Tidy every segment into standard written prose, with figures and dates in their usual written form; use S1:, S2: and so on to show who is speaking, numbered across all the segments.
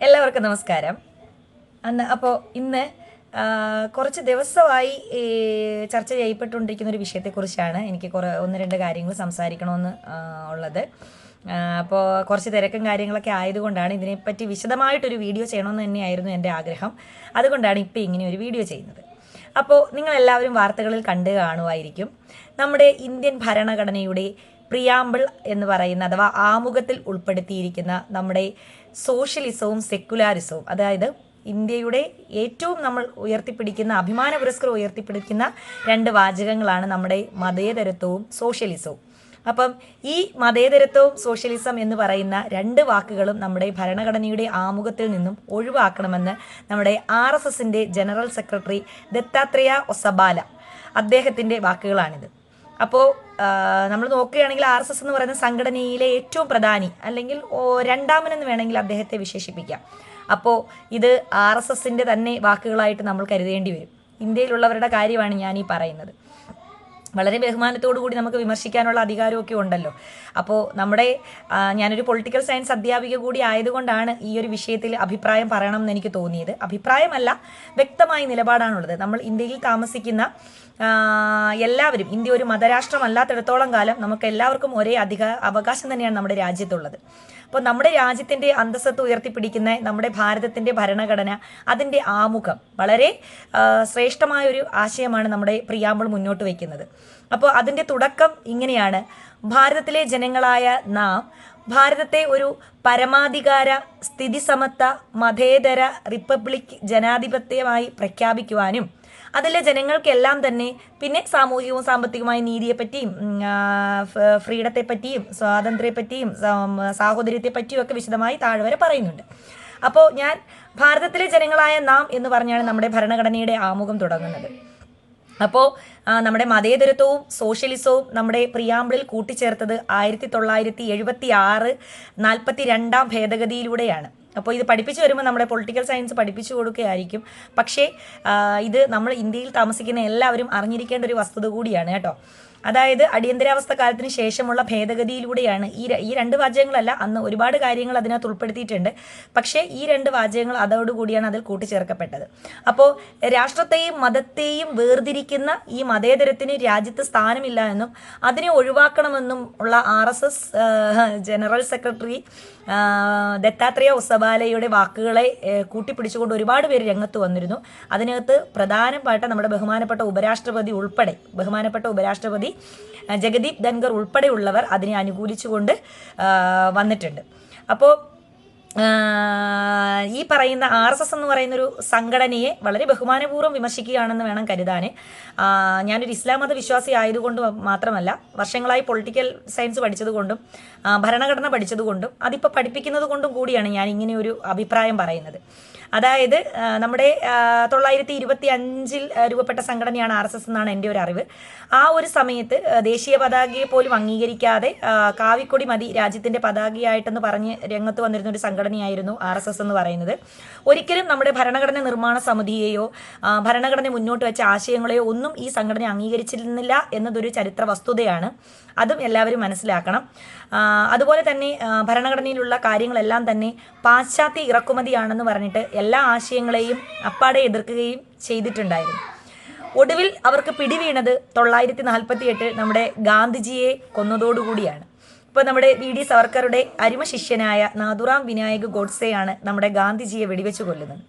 S1: എല്ലാവർക്കും നമസ്കാരം. അപ്പോൾ ഇന്ന് കുറച്ച് ദിവസമായി ചർച്ച ചെയ്യപ്പെട്ടുകൊണ്ടിരിക്കുന്ന ഒരു വിഷയത്തെക്കുറിച്ചാണ് എനിക്ക് ഒന്ന് രണ്ട് കാര്യങ്ങൾ സംസാരിക്കണമെന്ന് ഉള്ളത്. അപ്പോൾ കുറച്ച് തിരക്കും കാര്യങ്ങളൊക്കെ ആയതുകൊണ്ടാണ് ഇതിനെപ്പറ്റി വിശദമായിട്ടൊരു വീഡിയോ ചെയ്യണമെന്ന് തന്നെയായിരുന്നു എൻ്റെ ആഗ്രഹം. അതുകൊണ്ടാണ് ഇപ്പോൾ ഇങ്ങനെ ഒരു വീഡിയോ ചെയ്യുന്നത്. അപ്പോൾ നിങ്ങളെല്ലാവരും വാർത്തകളിൽ കണ്ടു കാണുമായിരിക്കും, നമ്മുടെ ഇന്ത്യൻ ഭരണഘടനയുടെ പ്രിയാമ്പിൾ എന്ന് പറയുന്ന അഥവാ ആമുഖത്തിൽ ഉൾപ്പെടുത്തിയിരിക്കുന്ന നമ്മുടെ സോഷ്യലിസവും സെക്കുലാരിസവും, അതായത് ഇന്ത്യയുടെ ഏറ്റവും നമ്മൾ ഉയർത്തിപ്പിടിക്കുന്ന അഭിമാന പുരസ്കാരം ഉയർത്തിപ്പിടിക്കുന്ന രണ്ട് വാചകങ്ങളാണ് നമ്മുടെ മതേതരത്വവും സോഷ്യലിസവും. അപ്പം ഈ മതേതരത്വവും സോഷ്യലിസം എന്ന് പറയുന്ന രണ്ട് വാക്കുകളും നമ്മുടെ ഭരണഘടനയുടെ ആമുഖത്തിൽ നിന്നും ഒഴിവാക്കണമെന്ന് നമ്മുടെ RSSന്റെ ജനറൽ സെക്രട്ടറി ദത്താത്രേയ ഒസബാല അദ്ദേഹത്തിൻ്റെ വാക്കുകളാണിത്. അപ്പോൾ നമ്മൾ നോക്കുകയാണെങ്കിൽ RSS എന്ന് പറയുന്ന സംഘടനയിലെ ഏറ്റവും പ്രധാനി അല്ലെങ്കിൽ രണ്ടാമനെന്ന് വേണമെങ്കിൽ അദ്ദേഹത്തെ വിശേഷിപ്പിക്കാം. അപ്പോൾ ഇത് RSSന്റെ തന്നെ വാക്കുകളായിട്ട് നമ്മൾ കരുതേണ്ടി വരും. ഇന്ത്യയിലുള്ളവരുടെ കാര്യമാണ് ഞാൻ ഈ പറയുന്നത്. വളരെ ബഹുമാനത്തോടു കൂടി നമുക്ക് വിമർശിക്കാനുള്ള അധികാരമൊക്കെ ഉണ്ടല്ലോ. അപ്പോൾ ഞാനൊരു പൊളിറ്റിക്കൽ സയൻസ് അധ്യാപിക കൂടി ആയതുകൊണ്ടാണ് ഈ ഒരു വിഷയത്തിൽ അഭിപ്രായം പറയണം എന്ന് എനിക്ക് തോന്നിയത്. അഭിപ്രായമല്ല, വ്യക്തമായ നിലപാടാണുള്ളത്. നമ്മൾ ഇന്ത്യയിൽ താമസിക്കുന്ന എല്ലാവരും, ഇന്ത്യ ഒരു മതരാഷ്ട്രമല്ലാത്തിടത്തോളം കാലം നമുക്ക് എല്ലാവർക്കും ഒരേ അവകാശം തന്നെയാണ് നമ്മുടെ രാജ്യത്തുള്ളത്. അപ്പോൾ നമ്മുടെ രാജ്യത്തിൻ്റെ അന്തസ്സത്ത് ഉയർത്തിപ്പിടിക്കുന്ന നമ്മുടെ ഭാരതത്തിൻ്റെ ഭരണഘടന, അതിൻ്റെ ആമുഖം വളരെ ശ്രേഷ്ഠമായൊരു ആശയമാണ് നമ്മുടെ പ്രിയാമ്പിൾ മുന്നോട്ട് വയ്ക്കുന്നത്. അപ്പോൾ അതിൻ്റെ തുടക്കം ഇങ്ങനെയാണ്: ഭാരതത്തിലെ ജനങ്ങളായ നാം ഭാരതത്തെ ഒരു പരമാധികാര സ്ഥിതിസമത്വ മതേതര റിപ്പബ്ലിക് ജനാധിപത്യമായി പ്രഖ്യാപിക്കുവാനും അതിലെ ജനങ്ങൾക്കെല്ലാം തന്നെ പിന്നെ സാമൂഹികവും സാമ്പത്തികമായ നീതിയെപ്പറ്റിയും ഫ്രീഡത്തെപ്പറ്റിയും സ്വാതന്ത്ര്യത്തെപ്പറ്റിയും സാഹോദര്യത്തെപ്പറ്റിയും ഒക്കെ വിശദമായി താഴെ പറയുന്നുണ്ട്. അപ്പോൾ ഞാൻ ഭാരതത്തിലെ ജനങ്ങളായ നാം എന്ന് പറഞ്ഞാണ് നമ്മുടെ ഭരണഘടനയുടെ ആമുഖം തുടങ്ങുന്നത്. അപ്പോൾ നമ്മുടെ മതേതരത്വവും സോഷ്യലിസവും നമ്മുടെ പ്രിയാമ്പിളിൽ കൂട്ടിച്ചേർത്തത് 1976 42 ഭേദഗതിയിലൂടെയാണ്. അപ്പോൾ ഇത് പഠിപ്പിച്ചു വരുമ്പോൾ നമ്മുടെ പൊളിറ്റിക്കൽ സയൻസ് പഠിപ്പിച്ചു കൊടുക്കുകയായിരിക്കും. പക്ഷേ ഇത് നമ്മൾ ഇന്ത്യയിൽ താമസിക്കുന്ന എല്ലാവരും അറിഞ്ഞിരിക്കേണ്ട ഒരു വസ്തുത കൂടിയാണ് കേട്ടോ. അതായത് അടിയന്തരാവസ്ഥ കാലത്തിന് ശേഷമുള്ള ഭേദഗതിയിലൂടെയാണ് ഈ രണ്ട് വാചകങ്ങളല്ല, അന്ന് ഒരുപാട് കാര്യങ്ങൾ അതിനകത്ത് ഉൾപ്പെടുത്തിയിട്ടുണ്ട്. പക്ഷേ ഈ രണ്ട് വാചകങ്ങൾ അതോടുകൂടിയാണ് അതിൽ കൂട്ടിച്ചേർക്കപ്പെട്ടത്. അപ്പോൾ രാഷ്ട്രത്തെയും മതത്തെയും വേർതിരിക്കുന്ന ഈ മതേതരത്തിന് രാജ്യത്ത് സ്ഥാനമില്ല എന്നും അതിനെ ഒഴിവാക്കണമെന്നും ഉള്ള RSS ജനറൽ സെക്രട്ടറി ദത്താത്രേയ ഒസബാലയുടെ വാക്കുകളെ കൂട്ടിപ്പിടിച്ചുകൊണ്ട് ഒരുപാട് പേര് രംഗത്ത് വന്നിരുന്നു. അതിനകത്ത് പ്രധാനപ്പെട്ട നമ്മുടെ ബഹുമാനപ്പെട്ട ഉപരാഷ്ട്രപതി ജഗദീപ് ധൻഖർ ഉൾപ്പെടെയുള്ളവർ അതിനെ അനുകൂലിച്ചുകൊണ്ട് വന്നിട്ടുണ്ട്. അപ്പോൾ ഈ പറയുന്ന RSS എന്ന് പറയുന്നൊരു സംഘടനയെ വളരെ ബഹുമാനപൂർവ്വം വിമർശിക്കുകയാണെന്ന് വേണം കരുതാൻ. ഞാനൊരു ഇസ്ലാം മത വിശ്വാസി ആയതുകൊണ്ട് മാത്രമല്ല, വർഷങ്ങളായി പൊളിറ്റിക്കൽ സയൻസ് പഠിച്ചതുകൊണ്ടും ഭരണഘടന പഠിച്ചതുകൊണ്ടും അതിപ്പോൾ പഠിപ്പിക്കുന്നത് കൊണ്ടും കൂടിയാണ് ഞാൻ ഇങ്ങനെ ഒരു അഭിപ്രായം പറയുന്നത്. അതായത് നമ്മുടെ 1925 രൂപപ്പെട്ട സംഘടനയാണ് RSS എന്നാണ് എൻ്റെ ഒരു അറിവ്. ആ ഒരു സമയത്ത് ദേശീയ പതാകയെ പോലും അംഗീകരിക്കാതെ കാവിക്കൊടി മതി രാജ്യത്തിൻ്റെ പതാകയായിട്ടെന്ന് പറഞ്ഞ് രംഗത്ത് വന്നിരുന്ന ഒരു സംഘടനയായിരുന്നു RSS എന്ന് പറയുന്നത്. ഒരിക്കലും നമ്മുടെ ഭരണഘടന നിർമ്മാണ സമിതിയെയോ ഭരണഘടന മുന്നോട്ട് വെച്ച ആശയങ്ങളെയോ ഒന്നും ഈ സംഘടന അംഗീകരിച്ചിരുന്നില്ല എന്നതൊരു ചരിത്ര വസ്തുതയാണ്. അതും എല്ലാവരും മനസ്സിലാക്കണം. അതുപോലെ തന്നെ ഭരണഘടനയിലുള്ള കാര്യങ്ങളെല്ലാം തന്നെ പാശ്ചാത്യ ഇറക്കുമതിയാണെന്ന് പറഞ്ഞിട്ട് എല്ലാ ആശയങ്ങളെയും അപ്പാടെ എതിർക്കുകയും ചെയ്തിട്ടുണ്ടായിരുന്നു. ഒടുവിൽ അവർക്ക് പിടിവീണത് 1948 നമ്മുടെ ഗാന്ധിജിയെ കൊന്നതോടുകൂടിയാണ്. ഇപ്പോൾ നമ്മുടെ VD സവർക്കറുടെ അരിമ ശിഷ്യനായ നാഥുറാം വിനായക് ഗോഡ്സെയാണ് നമ്മുടെ ഗാന്ധിജിയെ വെടിവെച്ച് കൊല്ലുന്നത്.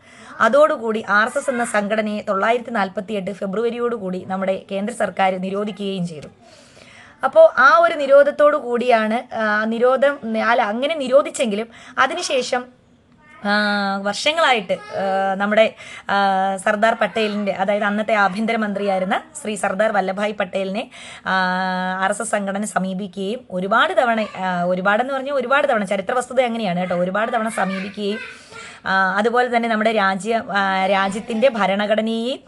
S1: അതോടുകൂടി RSS എന്ന സംഘടനയെ 1948 ഫെബ്രുവരിയോടുകൂടി നമ്മുടെ കേന്ദ്ര സർക്കാർ നിരോധിക്കുകയും ചെയ്തു. അപ്പോൾ ആ ഒരു നിരോധത്തോടു കൂടിയാണ് അങ്ങനെ നിരോധിച്ചെങ്കിലും അതിനുശേഷം വർഷങ്ങളായിട്ട് നമ്മുടെ സർദാർ പട്ടേലിൻ്റെ, അതായത് അന്നത്തെ ആഭ്യന്തരമന്ത്രിയായിരുന്ന ശ്രീ സർദാർ വല്ലഭായ് പട്ടേലിനെ RSS സംഘടന സമീപിക്കുകയും ഒരുപാട് തവണ ചരിത്ര വസ്തുത അങ്ങനെയാണ് കേട്ടോ, ഒരുപാട് തവണ സമീപിക്കുകയും അതുപോലെ തന്നെ നമ്മുടെ രാജ്യത്തിൻ്റെ ഭരണഘടനയെയും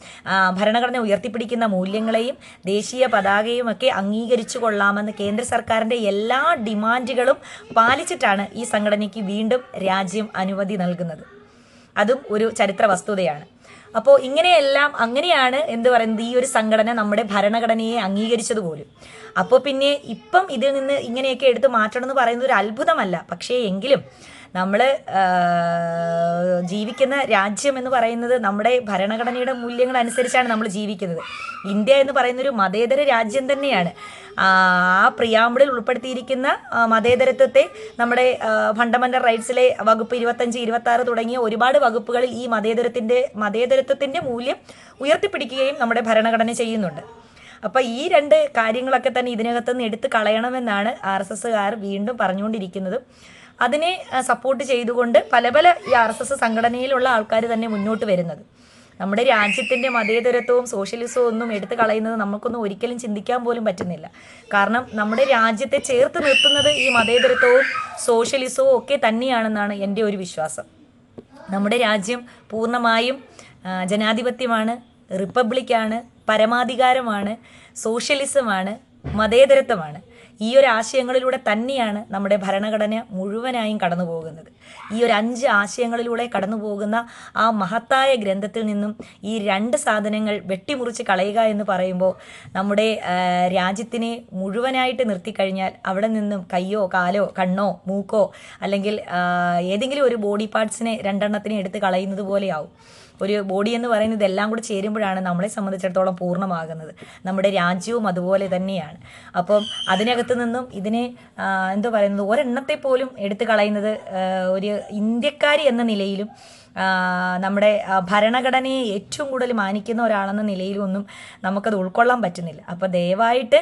S1: ഭരണഘടന ഉയർത്തിപ്പിടിക്കുന്ന മൂല്യങ്ങളെയും ദേശീയ പതാകയും ഒക്കെ അംഗീകരിച്ചു കൊള്ളാമെന്ന് കേന്ദ്ര സർക്കാരിൻ്റെ എല്ലാ ഡിമാൻഡുകളും പാലിച്ചിട്ടാണ് ഈ സംഘടനയ്ക്ക് വീണ്ടും രാജ്യം അനുമതി നൽകുന്നത്. അതും ഒരു ചരിത്ര വസ്തുതയാണ്. അപ്പോൾ അങ്ങനെയാണ് എന്ത് പറയുന്നത്, ഈ ഒരു സംഘടന നമ്മുടെ ഭരണഘടനയെ അംഗീകരിച്ചത് പോലും. അപ്പോൾ പിന്നെ ഇപ്പം ഇതിൽ നിന്ന് ഇങ്ങനെയൊക്കെ എടുത്ത് മാറ്റണം എന്ന് പറയുന്നത് ഒരു അത്ഭുതമല്ല. പക്ഷേ എങ്കിലും നമ്മൾ ജീവിക്കുന്ന രാജ്യം എന്ന് പറയുന്നത് നമ്മുടെ ഭരണഘടനയുടെ മൂല്യങ്ങൾ അനുസരിച്ചാണ് നമ്മൾ ജീവിക്കുന്നത്. ഇന്ത്യ എന്ന് പറയുന്നൊരു മതേതര രാജ്യം തന്നെയാണ്. ആ പ്രിയാമ്പിളിൽ ഉൾപ്പെടുത്തിയിരിക്കുന്ന മതേതരത്വത്തെ നമ്മുടെ ഫണ്ടമെൻ്റൽ റൈറ്റ്സിലെ വകുപ്പ് 25, 26 തുടങ്ങിയ ഒരുപാട് വകുപ്പുകളിൽ ഈ മതേതരത്വത്തിൻ്റെ മൂല്യം ഉയർത്തിപ്പിടിക്കുകയും നമ്മുടെ ഭരണഘടന ചെയ്യുന്നുണ്ട്. അപ്പോൾ ഈ രണ്ട് കാര്യങ്ങളൊക്കെ തന്നെ ഇതിനകത്തുനിന്ന് എടുത്ത് കളയണമെന്നാണ് RSSകാർ വീണ്ടും പറഞ്ഞുകൊണ്ടിരിക്കുന്നത്. അതിനെ സപ്പോർട്ട് ചെയ്തുകൊണ്ട് പല ഈ RSS സംഘടനയിലുള്ള ആൾക്കാർ തന്നെ മുന്നോട്ട് വരുന്നത്. നമ്മുടെ രാജ്യത്തിൻ്റെ മതേതരത്വവും സോഷ്യലിസവും ഒന്നും എടുത്തു കളയുന്നത് നമുക്കൊന്നും ഒരിക്കലും ചിന്തിക്കാൻ പോലും പറ്റുന്നില്ല. കാരണം നമ്മുടെ രാജ്യത്തെ ചേർത്ത് നിർത്തുന്നത് ഈ മതേതരത്വവും സോഷ്യലിസവും ഒക്കെ തന്നെയാണെന്നാണ് എൻ്റെ ഒരു വിശ്വാസം. നമ്മുടെ രാജ്യം പൂർണ്ണമായും ജനാധിപത്യമാണ്, റിപ്പബ്ലിക്കാണ്, പരമാധികാരമാണ്, സോഷ്യലിസമാണ്, മതേതരത്വമാണ്. ഈ ഒരു ആശയങ്ങളിലൂടെ തന്നെയാണ് നമ്മുടെ ഭരണഘടന മുഴുവനായും കടന്നു പോകുന്നത്. ഈ ഒരു 5 ആശയങ്ങളിലൂടെ കടന്നു പോകുന്ന ആ മഹത്തായ ഗ്രന്ഥത്തിൽ നിന്നും ഈ 2 സാധനങ്ങൾ വെട്ടിമുറിച്ച് കളയുക എന്ന് പറയുമ്പോൾ നമ്മുടെ രാജ്യത്തിനെ മുഴുവനായിട്ട് നിർത്തിക്കഴിഞ്ഞാൽ അവിടെ നിന്നും കയ്യോ കാലോ കണ്ണോ മൂക്കോ അല്ലെങ്കിൽ ഏതെങ്കിലും ഒരു ബോഡി പാർട്സിനെ 2 എടുത്ത് കളയുന്നത് പോലെയാവും. ഒരു ബോഡി എന്ന് പറയുന്നത് എല്ലാം കൂടി ചേരുമ്പോഴാണ് നമ്മളെ സംബന്ധിച്ചിടത്തോളം പൂർണ്ണമാകുന്നത്. നമ്മുടെ രാജ്യവും അതുപോലെ തന്നെയാണ്. അപ്പം അതിനകത്ത് നിന്നും ഇതിനെ എന്താ പറയുന്നത്, ഒരെണ്ണത്തെ പോലും എടുത്തു കളയുന്നത് ഒരു ഇന്ത്യക്കാരി എന്ന നിലയിലും നമ്മുടെ ഭരണഘടനയെ ഏറ്റവും കൂടുതൽ മാനിക്കുന്ന ഒരാളെന്ന നിലയിലും ഒന്നും നമുക്കത് ഉൾക്കൊള്ളാൻ പറ്റുന്നില്ല. അപ്പോൾ ദയവായിട്ട്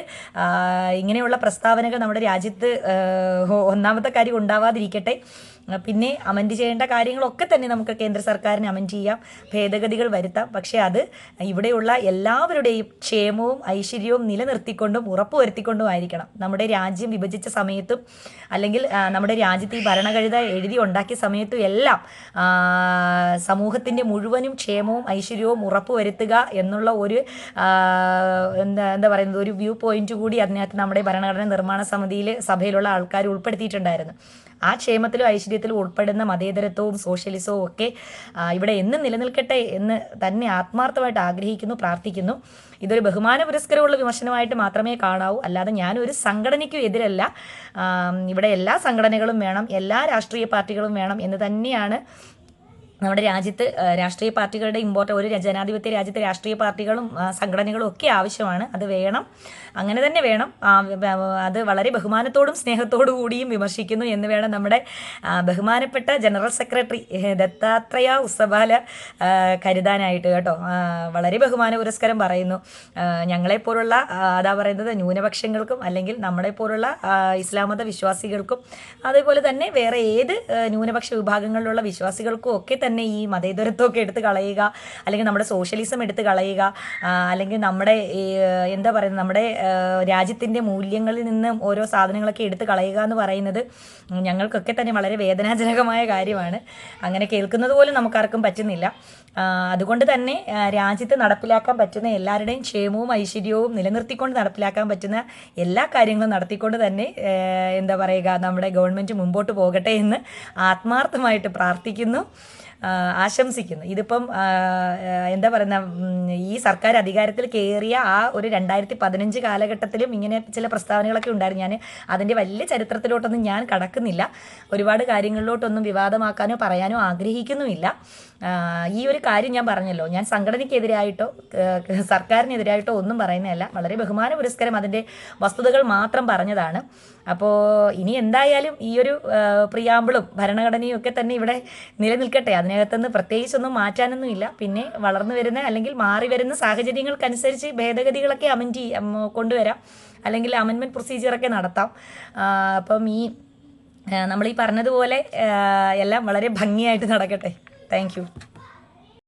S1: ഇങ്ങനെയുള്ള പ്രസ്താവനകൾ നമ്മുടെ രാജ്യത്ത് ഒന്നാമത്തെ കാര്യം ഉണ്ടാവാതിരിക്കട്ടെ. പിന്നെ അമെൻഡ് ചെയ്യേണ്ട കാര്യങ്ങളൊക്കെ തന്നെ നമുക്ക് കേന്ദ്ര സർക്കാരിന് അമെൻഡ് ചെയ്യാം, ഭേദഗതികൾ വരുത്താം. പക്ഷേ അത് ഇവിടെയുള്ള എല്ലാവരുടെയും ക്ഷേമവും ഐശ്വര്യവും നിലനിർത്തിക്കൊണ്ടും ഉറപ്പുവരുത്തിക്കൊണ്ടും ആയിരിക്കണം. നമ്മുടെ രാജ്യം വിഭജിച്ച സമയത്തും അല്ലെങ്കിൽ നമ്മുടെ രാജ്യത്ത് ഈ ഭരണഘടന എഴുതി ഉണ്ടാക്കിയ സമയത്തും എല്ലാം സമൂഹത്തിൻ്റെ മുഴുവനും ക്ഷേമവും ഐശ്വര്യവും ഉറപ്പുവരുത്തുക എന്നുള്ള ഒരു എന്താ പറയുന്നത് ഒരു വ്യൂ പോയിന്റ് കൂടി അതിനകത്ത് നമ്മുടെ ഭരണഘടന നിർമ്മാണ സഭയിലുള്ള ആൾക്കാർ ഉൾപ്പെടുത്തിയിട്ടുണ്ടായിരുന്നു. ആ ക്ഷേമത്തിലും ഐശ്വര്യത്തിലും ഉൾപ്പെടുന്ന മതേതരത്വവും സോഷ്യലിസവും ഒക്കെ ഇവിടെ എന്നും നിലനിൽക്കട്ടെ എന്ന് തന്നെ ആത്മാർത്ഥമായിട്ട് ആഗ്രഹിക്കുന്നു, പ്രാർത്ഥിക്കുന്നു. ഇതൊരു ബഹുമാന പുരസ്കാരമുള്ള വിമർശനമായിട്ട് മാത്രമേ കാണാവൂ. അല്ലാതെ ഞാനൊരു സംഘടനയ്ക്കും എതിരല്ല. ഇവിടെ എല്ലാ സംഘടനകളും വേണം, എല്ലാ രാഷ്ട്രീയ പാർട്ടികളും വേണം എന്ന് തന്നെയാണ് നമ്മുടെ രാജ്യത്ത് രാഷ്ട്രീയ പാർട്ടികളുടെ ഒരു ജനാധിപത്യ രാജ്യത്തെ രാഷ്ട്രീയ പാർട്ടികളും സംഘടനകളും ഒക്കെ ആവശ്യമാണ്. അത് വേണം, അങ്ങനെ തന്നെ വേണം. അത് വളരെ ബഹുമാനത്തോടും സ്നേഹത്തോടു കൂടിയും വിമർശിക്കുന്നു എന്ന് വേണം നമ്മുടെ ബഹുമാനപ്പെട്ട ജനറൽ സെക്രട്ടറി ദത്താത്രേയ ഉസബാല കരുതാനായിട്ട് കേട്ടോ. വളരെ ബഹുമാന പുരസ്കാരം പറയുന്നു. ഞങ്ങളെപ്പോലുള്ള അതാ പറയുന്നത് ന്യൂനപക്ഷങ്ങൾക്കും അല്ലെങ്കിൽ നമ്മളെപ്പോലുള്ള ഇസ്ലാം മത വിശ്വാസികൾക്കും അതേപോലെ തന്നെ വേറെ ഏത് ന്യൂനപക്ഷ വിഭാഗങ്ങളിലുള്ള വിശ്വാസികൾക്കും ഒക്കെ തന്നെ ഈ മതേതരത്വമൊക്കെ എടുത്ത് കളയുക, അല്ലെങ്കിൽ നമ്മുടെ സോഷ്യലിസം എടുത്ത് കളയുക, അല്ലെങ്കിൽ നമ്മുടെ എന്താ പറയുന്നത് നമ്മുടെ രാജ്യത്തിൻ്റെ മൂല്യങ്ങളിൽ നിന്ന് ഓരോ സാധനങ്ങളൊക്കെ എടുത്ത് കളയുക എന്ന് പറയുന്നത് ഞങ്ങൾക്കൊക്കെ തന്നെ വളരെ വേദനാജനകമായ കാര്യമാണ്. അങ്ങനെ കേൾക്കുന്നത് പോലും നമുക്കാർക്കും പറ്റുന്നില്ല. അതുകൊണ്ട് തന്നെ രാജ്യത്ത് നടപ്പിലാക്കാൻ പറ്റുന്ന എല്ലാവരുടെയും ക്ഷേമവും ഐശ്വര്യവും നിലനിർത്തിക്കൊണ്ട് നടപ്പിലാക്കാൻ പറ്റുന്ന എല്ലാ കാര്യങ്ങളും നടത്തിക്കൊണ്ട് തന്നെ എന്താ പറയുക നമ്മുടെ ഗവൺമെൻറ് മുമ്പോട്ട് പോകട്ടെ എന്ന് ആത്മാർത്ഥമായിട്ട് പ്രാർത്ഥിക്കുന്നു, ആശംസിക്കുന്നു. ഇതിപ്പം എന്താ പറയുന്ന ഈ സർക്കാർ അധികാരത്തിൽ കയറിയ ആ ഒരു 2015 കാലഘട്ടത്തിലും ഇങ്ങനെ ചില പ്രസ്താവനകളൊക്കെ ഉണ്ടായിരുന്നു. ഞാൻ അതിൻ്റെ വലിയ ചരിത്രത്തിലോട്ടൊന്നും ഞാൻ കടക്കുന്നില്ല. ഒരുപാട് കാര്യങ്ങളിലോട്ടൊന്നും വിവാദമാക്കാനോ പറയാനോ ആഗ്രഹിക്കുന്നുമില്ല. ഈ ഒരു കാര്യം ഞാൻ പറഞ്ഞല്ലോ, ഞാൻ സംഘടനയ്ക്കെതിരായിട്ടോ സർക്കാരിനെതിരായിട്ടോ ഒന്നും പറയുന്നതല്ല. വളരെ ബഹുമാന പുരസ്കാരം അതിൻ്റെ വസ്തുതകൾ മാത്രം പറഞ്ഞതാണ്. അപ്പോൾ ഇനി എന്തായാലും ഈ ഒരു പ്രിയാമ്പിളും ഭരണഘടനയും ഒക്കെ തന്നെ ഇവിടെ നിലനിൽക്കട്ടെ. അതിനകത്തുനിന്ന് പ്രത്യേകിച്ചൊന്നും മാറ്റാനൊന്നുമില്ല. പിന്നെ വളർന്നു വരുന്ന അല്ലെങ്കിൽ മാറി വരുന്ന സാഹചര്യങ്ങൾക്കനുസരിച്ച് ഭേദഗതികളൊക്കെ കൊണ്ടുവരാം, അല്ലെങ്കിൽ അമെൻമെൻറ്റ് പ്രൊസീജിയറൊക്കെ നടത്താം. അപ്പം നമ്മൾ ഈ പറഞ്ഞതുപോലെ എല്ലാം വളരെ ഭംഗിയായിട്ട് നടക്കട്ടെ. Thank you.